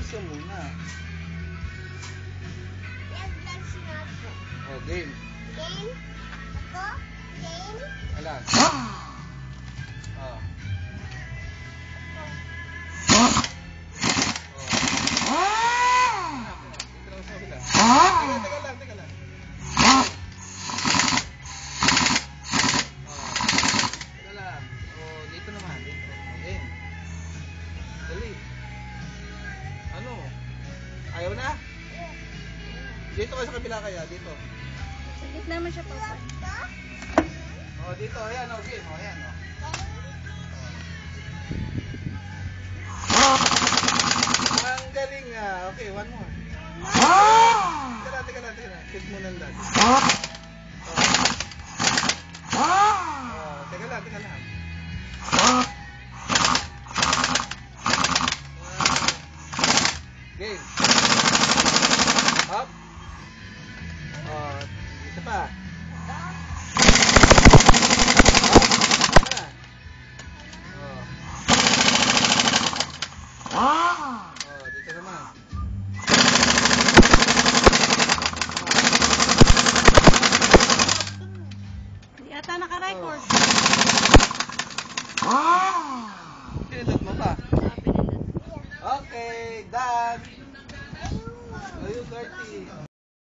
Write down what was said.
gusto muna. Oh, game. Game? Ako? Game? Alam. Oh. Dito lang sa kabila. Teka lang. Teka lang. Oh, dito naman. Dito. Okay. Dali. Ano? Ayaw na? Dito ka sa kabila kaya. Dito. Sa gitna mo siya, Papa. Oh, dito. Ayan. Oh, game. Oh, ayan. Oh. Ang galing nga. Okay, one more. Teka lang. Kiss mo ng dad. Teka lang. Game. Up. Oh, isa pa. Oh, dito naman. Hindi ata naka-record. Pinindot mo pa. Pinindot. Okay, done. Are you 30?